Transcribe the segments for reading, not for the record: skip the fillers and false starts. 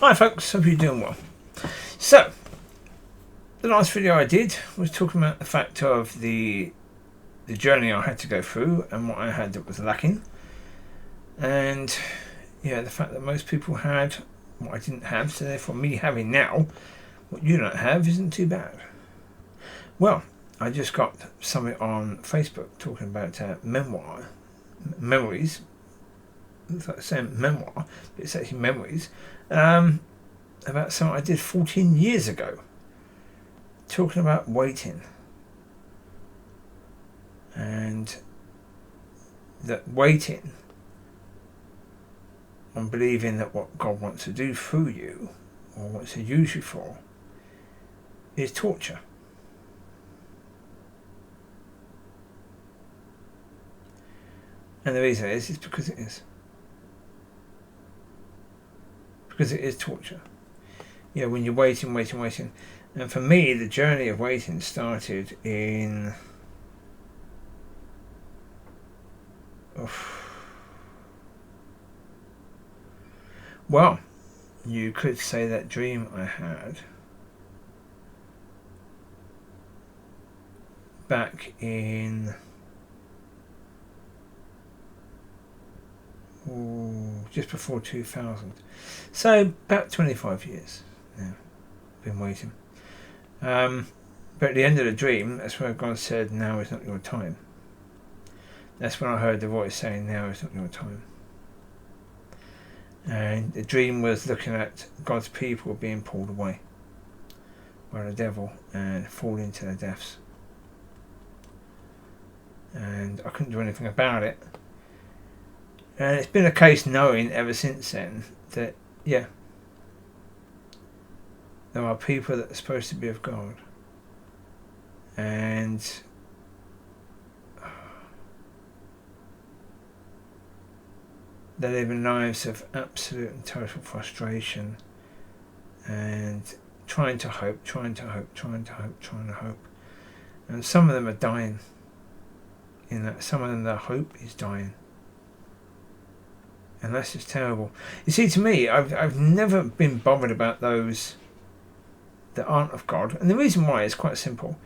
Hi folks, hope you're doing well. So, the last video I did was talking about the fact of the journey I had to go through and what I had that was lacking. And yeah, the fact that most people had what I didn't have, so therefore me having now what you don't have isn't too bad. Well, I just got something on Facebook talking about memories. It's like saying memoir, but it's actually memories. About something I did 14 years ago, talking about waiting, and that waiting on believing that what God wants to do through you or wants to use you for is torture. And the reason is because it is. Because it is torture. Yeah, when you're waiting. And for me, the journey of waiting started in... Well, you could say that dream I had back in... just before 2000. So, about 25 years now. Been waiting. But at the end of the dream, that's where God said, now is not your time. That's when I heard the voice saying, now is not your time. And the dream was looking at God's people being pulled away by the devil and falling to their deaths. And I couldn't do anything about it. And it's been a case knowing ever since then that, yeah, there are people that are supposed to be of God. And they live in lives of absolute and total frustration and trying to hope. And some of them are dying. In that, some of them, their hope is dying. And that's just terrible. You see, to me, I've never been bothered about those that aren't of God. And the reason why is quite simple.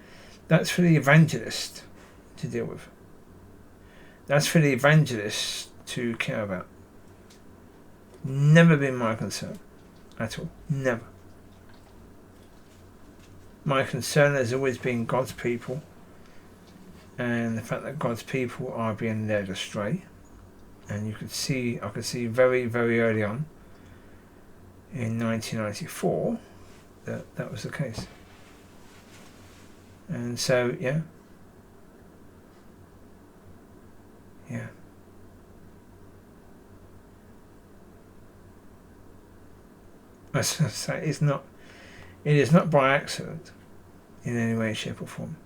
That's for the evangelist to deal with. That's for the evangelist to care about. Never been my concern. At all. Never. My concern has always been God's people. And the fact that God's people are being led astray. And I could see very, very early on in 1994 that was the case. And so, yeah. As I say, it is not by accident in any way, shape or form.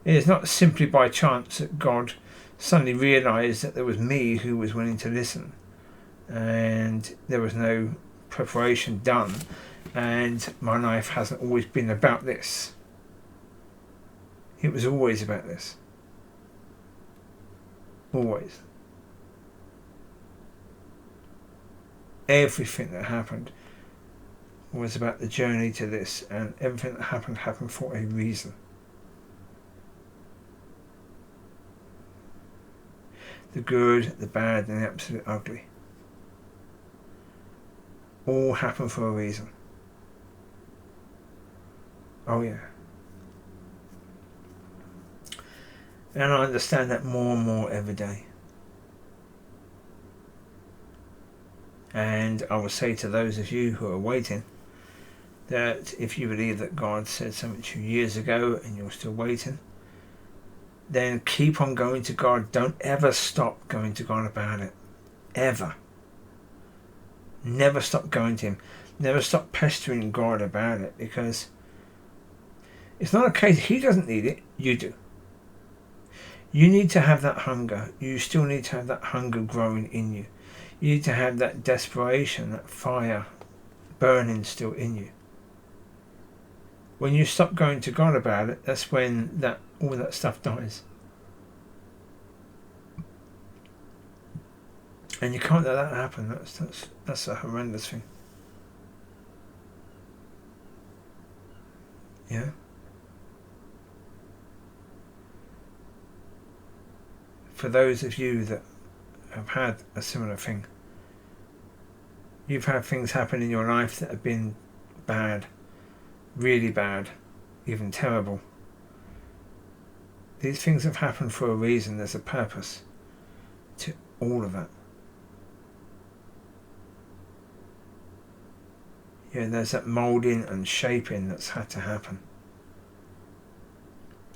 It is not simply by chance that God suddenly realised that there was me who was willing to listen, and there was no preparation done, and my life hasn't always been about this. It was always about this. Always. Everything that happened was about the journey to this, and everything that happened for a reason. The good, the bad, and the absolute ugly. All happen for a reason. Oh yeah. And I understand that more and more every day. And I will say to those of you who are waiting, that if you believe that God said something to you years ago and you're still waiting, then keep on going to God. Don't ever stop going to God about it. Ever. Never stop going to Him. Never stop pestering God about it, because it's not a case, He doesn't need it, you do. You need to have that hunger. You still need to have that hunger growing in you. You need to have that desperation, that fire burning still in you. When you stop going to God about it, that's when all that stuff dies. And you can't let that happen. That's a horrendous thing. Yeah. For those of you that have had a similar thing, you've had things happen in your life that have been bad, really bad, even terrible. These things have happened for a reason. There's a purpose to all of that. Yeah, there's that moulding and shaping that's had to happen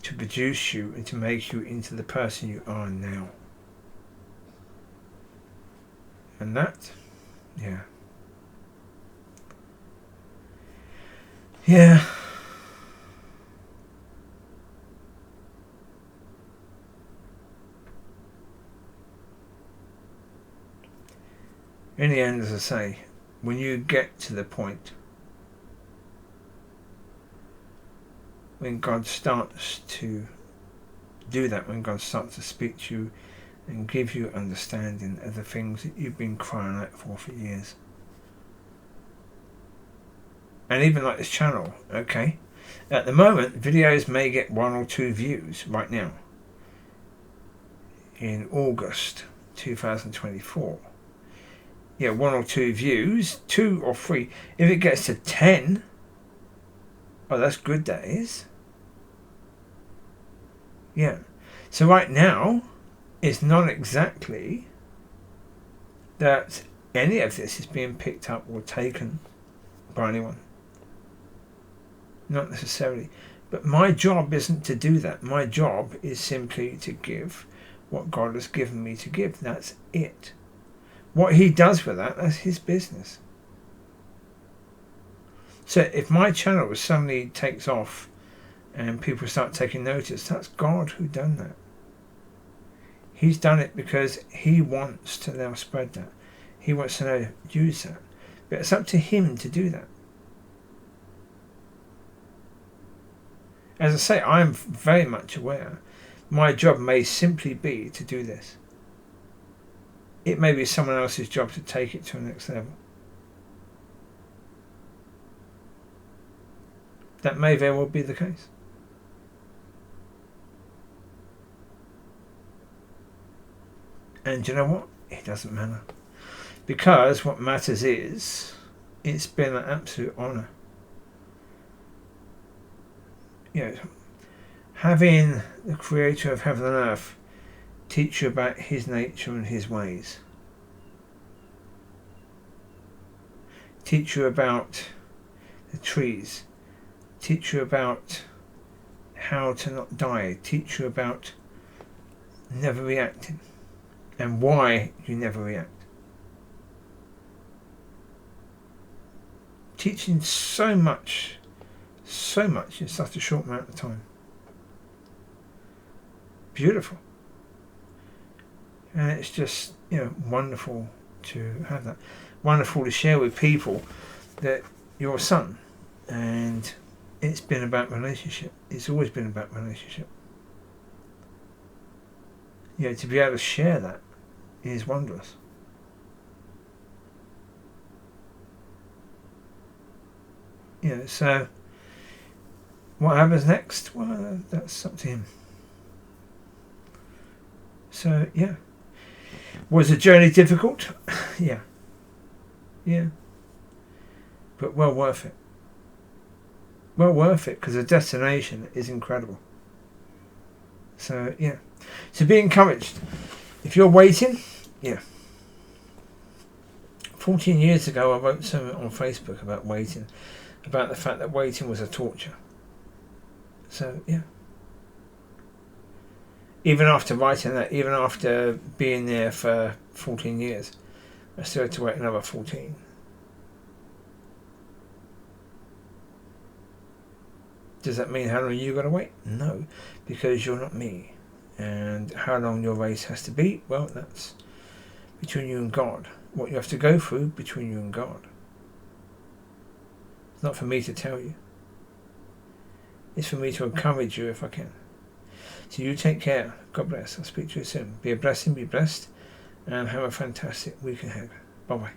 to produce you and to make you into the person you are now. And that, yeah. Yeah. In the end, as I say, when you get to the point when God starts to do that, when God starts to speak to you and give you understanding of the things that you've been crying out for years. And even like this channel, okay? At the moment, videos may get 1 or 2 views right now. In August 2024. Yeah, 1 or 2 views, 2 or 3. If it gets to 10, oh, that's good, that is. Yeah. So right now, it's not exactly that any of this is being picked up or taken by anyone. Not necessarily. But my job isn't to do that. My job is simply to give what God has given me to give. That's it. What he does with that, that's his business. So if my channel suddenly takes off and people start taking notice, that's God who done that. He's done it because he wants to now spread that. He wants to now use that. But it's up to him to do that. As I say, I am very much aware. My job may simply be to do this. It may be someone else's job to take it to the next level. That may very well be the case. And you know what? It doesn't matter. Because what matters is, it's been an absolute honour. You know, having the Creator of heaven and earth teach you about his nature and his ways. Teach you about the trees. Teach you about how to not die. Teach you about never reacting and why you never react. Teaching so much in such a short amount of time. Beautiful. And it's just, you know, wonderful to have that. Wonderful to share with people that you're a son. And it's been about relationship. It's always been about relationship. You know, to be able to share that is wondrous. You know, so what happens next? Well, that's up to him. So, yeah. Was the journey difficult? Yeah. Yeah. But well worth it. Well worth it, because the destination is incredible. So, yeah. So be encouraged. If you're waiting, yeah. 14 years ago, I wrote something on Facebook about waiting. About the fact that waiting was a torture. So, yeah. Even after writing that, even after being there for 14 years, I still had to wait another 14. Does that mean how long you got to wait? No, because you're not me. And how long your race has to be, well, that's between you and God. What you have to go through, between you and God. It's not for me to tell you. It's for me to encourage you if I can. So you take care. God bless. I'll speak to you soon. Be a blessing, be blessed. and have a fantastic week ahead. Bye bye.